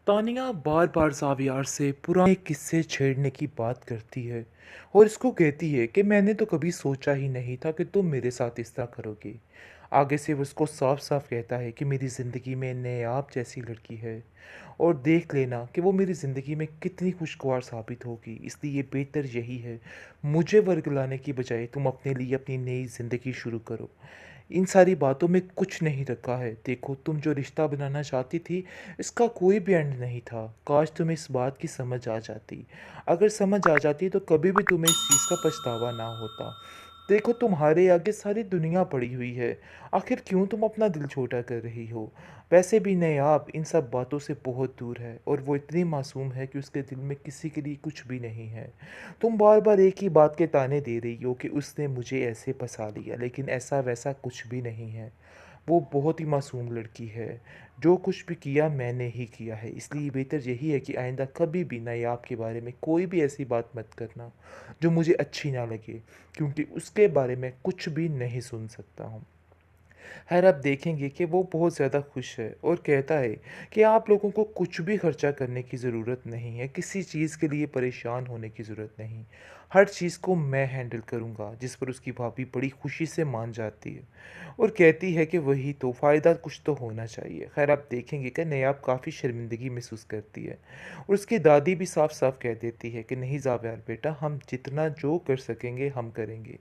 तानिया बार बार ज़ावियार से पुराने किस्से छेड़ने की बात करती है और इसको कहती है कि मैंने तो कभी सोचा ही नहीं था कि तुम मेरे साथ इस तरह करोगी। आगे से वो उसको साफ साफ कहता है कि मेरी ज़िंदगी में नायाब जैसी लड़की है और देख लेना कि वो मेरी ज़िंदगी में कितनी खुशगवार साबित होगी। इसलिए ये बेहतर यही है मुझे वर्गलाने की बजाय तुम अपने लिए अपनी नई ज़िंदगी शुरू करो। इन सारी बातों में कुछ नहीं रखा है। देखो, तुम जो रिश्ता बनाना चाहती थी, इसका कोई भी एंड नहीं था। काश तुम्हें इस बात की समझ आ जाती। अगर समझ आ जाती तो कभी भी तुम्हें इस चीज़ का पछतावा ना होता। देखो, तुम्हारे आगे सारी दुनिया पड़ी हुई है। आखिर क्यों तुम अपना दिल छोटा कर रही हो? वैसे भी नायाब इन सब बातों से बहुत दूर है और वो इतनी मासूम है कि उसके दिल में किसी के लिए कुछ भी नहीं है। तुम बार बार एक ही बात के ताने दे रही हो कि उसने मुझे ऐसे फंसा लिया, लेकिन ऐसा वैसा कुछ भी नहीं है। वो बहुत ही मासूम लड़की है। जो कुछ भी किया मैंने ही किया है। इसलिए बेहतर यही है कि आइंदा कभी भी नायाब के बारे में कोई भी ऐसी बात मत करना जो मुझे अच्छी ना लगे, क्योंकि उसके बारे में कुछ भी नहीं सुन सकता हूँ। खैर, आप देखेंगे कि वो बहुत ज़्यादा खुश है और कहता है कि आप लोगों को कुछ भी खर्चा करने की ज़रूरत नहीं है, किसी चीज़ के लिए परेशान होने की ज़रूरत नहीं। हर चीज़ को मैं हैंडल करूँगा, जिस पर उसकी भाभी बड़ी खुशी से मान जाती है और कहती है कि वही तो, फ़ायदा कुछ तो होना चाहिए। खैर, आप देखेंगे कि नयाब काफ़ी शर्मिंदगी महसूस करती है और उसकी दादी भी साफ साफ कह देती है कि नहीं ज़ावियार बेटा, हम जितना जो कर सकेंगे हम करेंगे।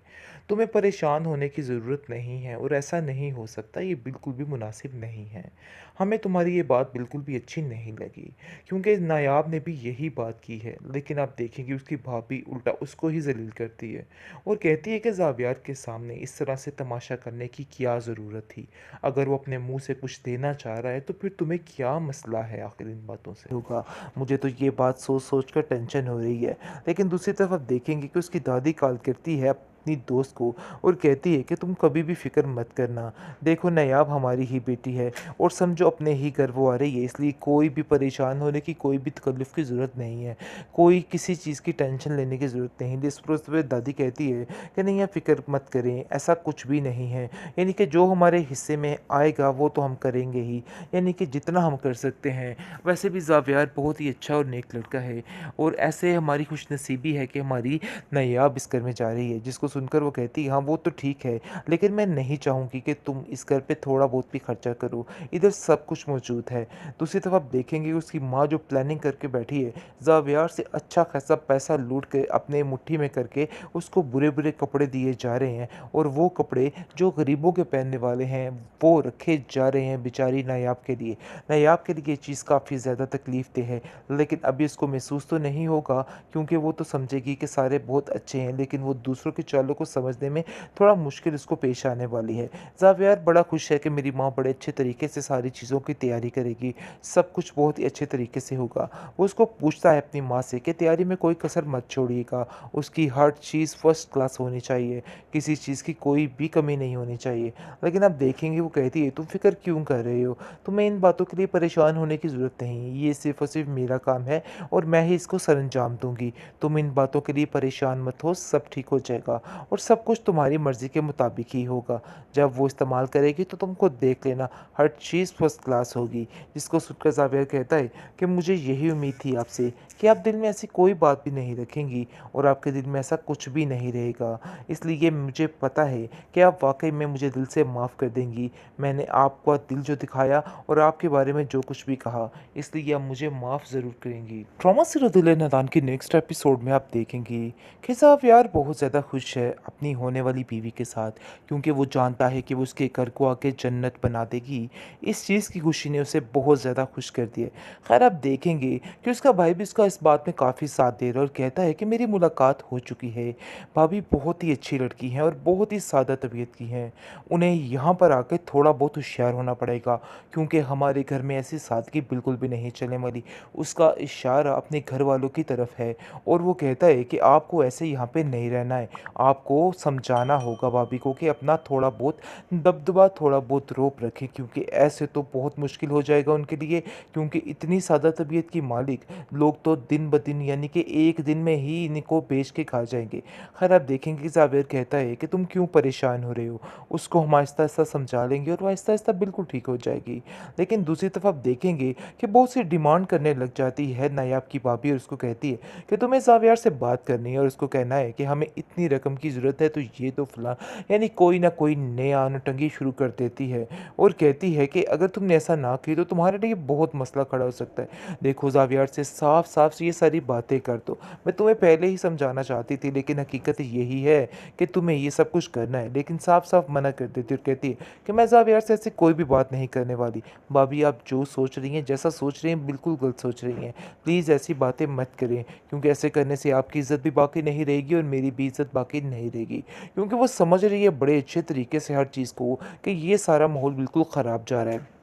तुम्हें परेशान होने की ज़रूरत नहीं है और ऐसा नहीं हो सकता, ये बिल्कुल भी मुनासिब नहीं है। हमें तुम्हारी ये बात बिल्कुल भी अच्छी नहीं लगी, क्योंकि नायाब ने भी यही बात की है। लेकिन आप देखेंगे उसकी भाभी उल्टा उसको ही जलील करती है और कहती है कि ज़ावियार के सामने इस तरह से तमाशा करने की क्या ज़रूरत थी। अगर वो अपने मुंह से कुछ देना चाह रहा है तो फिर तुम्हें क्या मसला है आखिर इन बातों से होगा। मुझे तो ये बात सोच सोच कर टेंशन हो रही है। लेकिन दूसरी तरफ आप देखेंगे कि उसकी दादी कॉल करती है अपनी दोस्त को और कहती है कि तुम कभी भी फ़िक्र मत करना। देखो, नायाब हमारी ही बेटी है और समझो अपने ही घर वो आ रही है, इसलिए कोई भी परेशान होने की, कोई भी तकल्लुफ़ की ज़रूरत नहीं है। कोई किसी चीज़ की टेंशन लेने की ज़रूरत नहीं है। इस पर दादी कहती है कि नहीं, आप फ़िक्र मत करें, ऐसा कुछ भी नहीं है। यानी कि जो हमारे हिस्से में आएगा वो तो हम करेंगे ही, यानी कि जितना हम कर सकते हैं। वैसे भी ज़ावियार बहुत ही अच्छा और नेक लड़का है और ऐसे हमारी खुशनसीबी है कि हमारी नायाब इस घर में जा रही है। जिसको सुनकर वो कहती है हाँ वो तो ठीक है, लेकिन मैं नहीं चाहूँगी कि तुम इस घर पे थोड़ा बहुत भी खर्चा करो, इधर सब कुछ मौजूद है। दूसरी तरफ आप देखेंगे उसकी माँ जो प्लानिंग करके बैठी है, ज़ावियार से अच्छा खासा पैसा लूट के अपने मुट्ठी में करके उसको बुरे बुरे कपड़े दिए जा रहे हैं और वो कपड़े जो गरीबों के पहनने वाले हैं वो रखे जा रहे हैं बेचारी नायाब के लिए। नायाब के लिए ये चीज़ काफ़ी ज़्यादा तकलीफ दे है, लेकिन अभी इसको महसूस तो नहीं होगा, क्योंकि वो तो समझेगी कि सारे बहुत अच्छे हैं, लेकिन वो दूसरों के चालों को समझने में थोड़ा मुश्किल उसको पेश आने वाली है। ज़ावियार बड़ा खुश है कि मेरी माँ बड़े अच्छे तरीके से सारी चीज़ों की तैयारी करेगी, सब कुछ बहुत ही अच्छे तरीके से होगा। वो उसको पूछता है अपनी माँ से कि तैयारी में कोई कसर मत छोड़िएगा, उसकी हर चीज़ फर्स्ट क्लास होनी चाहिए, किसी चीज़ की कोई भी कमी नहीं होनी चाहिए। लेकिन आप देखेंगे वो कहती है तुम फिक्र क्यों कर रहे हो, तुम्हें इन बातों के लिए परेशान होने की ज़रूरत नहीं, ये सिर्फ़ और सिर्फ़ मेरा काम है और मैं ही इसको सरअंजाम दूँगी। तुम इन बातों के लिए परेशान मत हो, सब ठीक हो जाएगा और सब कुछ तुम्हारी मर्ज़ी के मुताबिक ही होगा। जब वो इस्तेमाल करेगी तो तुम खुद देख लेना, हर चीज़ फर्स्ट क्लास होगी। जिसको सुनकर ज़ावियर कहता है कि मुझे यही उम्मीद थी आपसे कि आप दिल में ऐसी कोई बात भी नहीं रखेंगी और आपके दिल में ऐसा कुछ भी नहीं रहेगा। इसलिए मुझे पता है कि आप वाक़ई में मुझे दिल से माफ़ कर देंगी। मैंने आपका दिल जो दिखाया और आपके बारे में जो कुछ भी कहा, इसलिए आप मुझे माफ़ ज़रूर करेंगी। ट्रॉमा से रदील नादान के नेक्स्ट एपिसोड में आप देखेंगे कि ज़ावियार बहुत ज़्यादा खुश है अपनी होने वाली बीवी के साथ, क्योंकि वो जानता है कि वो उसके घर को आके जन्नत बना देगी। इस चीज़ की खुशी ने उसे बहुत ज़्यादा खुश कर दिया। खैर, आप देखेंगे कि उसका भाई भी उसका इस बात में काफ़ी साथ दे रहा है और कहता है कि मेरी मुलाकात हो चुकी है। भाभी बहुत ही अच्छी लड़की हैं और बहुत ही सादा तबीयत की हैं। उन्हें यहाँ पर आकर थोड़ा बहुत होशियार होना पड़ेगा, क्योंकि हमारे घर में ऐसी सादगी बिल्कुल भी नहीं चलने वाली। उसका इशारा अपने घर वालों की तरफ है और वो कहता है कि आपको ऐसे यहाँ पे नहीं रहना है, आपको समझाना होगा भाभी को कि अपना थोड़ा बहुत दबदबा, थोड़ा बहुत रौब रखें, क्योंकि ऐसे तो बहुत मुश्किल हो जाएगा उनके लिए, क्योंकि इतनी सादा तबीयत की मालिक लोग तो दिन-ब-दिन यानी कि एक दिन में ही इनको बेच के खा जाएँगे। खैर आप देखेंगे कि ज़ावेर कहता है कि तुम क्यों परेशान हो रहे हो? उसको हम आहिस्ता-आहिस्ता समझा लेंगे और वो आहिस्ता-आहिस्ता बिल्कुल ठीक हो जाएगी। लेकिन दूसरी तरफ आप देखेंगे कि बहुत सी डिमांड करने लग जाती है नायाब की भाभी और उसको कहती है कि तुम्हें ज़ावेर से बात करनी है और उसको कहना है कि हमें इतनी रकम की ज़रूरत है तो ये तो फलाँ, यानी कोई ना कोई नया नौटंकी शुरू कर देती है और कहती है कि अगर तुमने ऐसा ना की तो तुम्हारे लिए बहुत मसला खड़ा हो सकता है। देखो ज़ावियर से साफ-साफ ये सारी बातें कर दो। मैं तुम्हें पहले ही समझाना चाहती थी, लेकिन हकीकत यही है कि तुम्हें ये सब कुछ करना है। लेकिन साफ-साफ मना कर देती है और कहती है कि मैं ज़ावियर से ऐसी कोई भी बात नहीं करने वाली। भाभी आप जो सोच रही हैं, जैसा सोच रही हैं बिल्कुल गलत सोच रही हैं। प्लीज़ ऐसी बातें मत करें, क्योंकि ऐसे करने से आपकी इज़्ज़त भी बाकी नहीं रहेगी और मेरी भी इज़्ज़त बाकी नहीं रहेगी। क्योंकि वो समझ रही है बड़े अच्छे तरीके से हर चीज़ को कि ये सारा माहौल बिल्कुल ख़राब जा रहा है।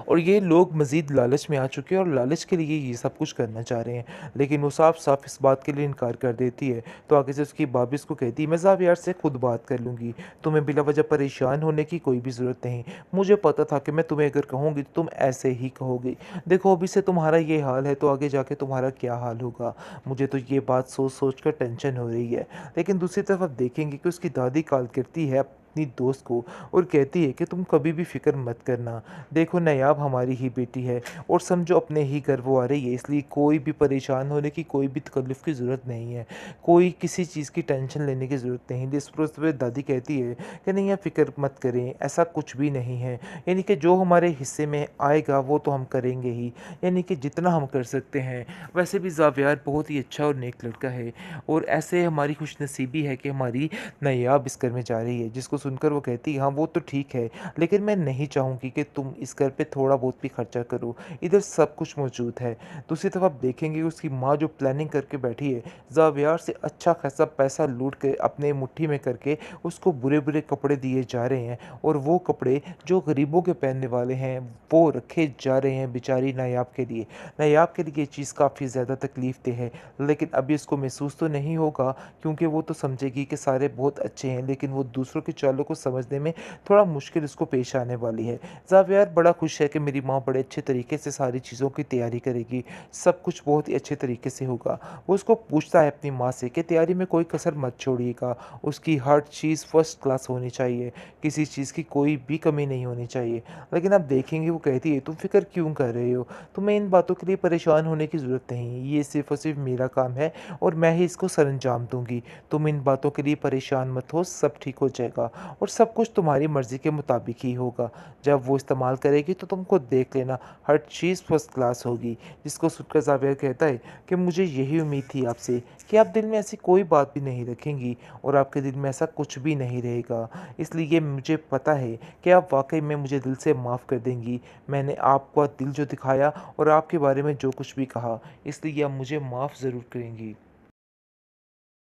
और ये लोग मज़ीद लालच में आ चुके हैं और लालच के लिए ये सब कुछ करना चाह रहे हैं। लेकिन वो साफ-साफ इस बात के लिए इनकार कर देती है। तो आगे से उसकी भाभी उसको कहती है, "मैं ज़ावियर से खुद बात कर लूँगी। तुम्हें बिला वजह परेशान होने की कोई भी ज़रूरत नहीं। मुझे पता था कि मैं तुम्हें अगर कहूँगी तो तुम ऐसे ही कहोगी। देखो अभी से तुम्हारा ये हाल है तो आगे जाके तुम्हारा क्या हाल होगा। मुझे तो ये बात सोच-सोच कर टेंशन हो रही है।" लेकिन दूसरी तरफ आप देखेंगे कि उसकी दादी कॉल करती है अपनी दोस्त को और कहती है कि तुम कभी भी फ़िक्र मत करना। देखो नायाब हमारी ही बेटी है और समझो अपने ही घर वो आ रही है, इसलिए कोई भी परेशान होने की, कोई भी तकल्लुफ़ की ज़रूरत नहीं है। कोई किसी चीज़ की टेंशन लेने की ज़रूरत नहीं है। इस पर दादी कहती है कि नहीं आप फ़िक्र मत करें, ऐसा कुछ भी नहीं है। यानी कि जो हमारे हिस्से में आएगा वो तो हम करेंगे ही, यानी कि जितना हम कर सकते हैं। वैसे भी ज़ावियार बहुत ही अच्छा और नेक लड़का है और ऐसे हमारी खुशनसीबी है कि हमारी नायाब इस घर में जा रही है। जिसको सुनकर वो कहती है हाँ वो तो ठीक है, लेकिन मैं नहीं चाहूँगी कि तुम इस घर पे थोड़ा बहुत भी खर्चा करो, इधर सब कुछ मौजूद है। दूसरी तरफ आप देखेंगे उसकी माँ जो प्लानिंग करके बैठी है, ज़ावियार से अच्छा खासा पैसा लूट के अपने मुट्ठी में करके उसको बुरे-बुरे कपड़े दिए जा रहे हैं और वो कपड़े जो गरीबों के पहनने वाले हैं, वो रखे जा रहे हैं बेचारी नायाब के लिए। नायाब के लिए ये चीज़ काफ़ी ज़्यादा तकलीफ़ देह है, लेकिन अभी इसको महसूस तो नहीं होगा, क्योंकि वो तो समझेगी कि सारे बहुत अच्छे हैं, लेकिन वो दूसरों के चालों को समझने में थोड़ा मुश्किल उसको पेश आने वाली है। ज़ावियर बड़ा खुश है कि मेरी माँ बड़े अच्छे तरीके से सारी चीज़ों की तैयारी करेगी, सब कुछ बहुत ही अच्छे तरीके से होगा। वो उसको पूछता है अपनी माँ से कि तैयारी में कोई कसर मत छोड़िएगा, उसकी हर चीज़ फर्स्ट क्लास होनी चाहिए, किसी चीज़ की कोई भी कमी नहीं होनी चाहिए। लेकिन आप देखेंगे वो कहती है तुम फ़िक्र क्यों कर रहे हो? तुम्हें इन बातों के लिए परेशान होने की ज़रूरत नहीं, ये सिर्फ़ और सिर्फ़ मेरा काम है और मैं ही इसको सरअंजाम दूँगी। तुम इन बातों के लिए परेशान मत हो, सब ठीक हो जाएगा और सब कुछ तुम्हारी मर्ज़ी के मुताबिक ही होगा। जब वो इस्तेमाल करेगी तो तुम खुद देख लेना, हर चीज़ फर्स्ट क्लास होगी। जिसको सुनकर ज़ावियर कहता है कि मुझे यही उम्मीद थी आपसे कि आप दिल में ऐसी कोई बात भी नहीं रखेंगी और आपके दिल में ऐसा कुछ भी नहीं रहेगा। इसलिए मुझे पता है कि आप वाक़ई में मुझे दिल से माफ़ कर देंगी। मैंने आपका दिल जो दिखाया और आपके बारे में जो कुछ भी कहा, इसलिए आप मुझे माफ़ ज़रूर करेंगी।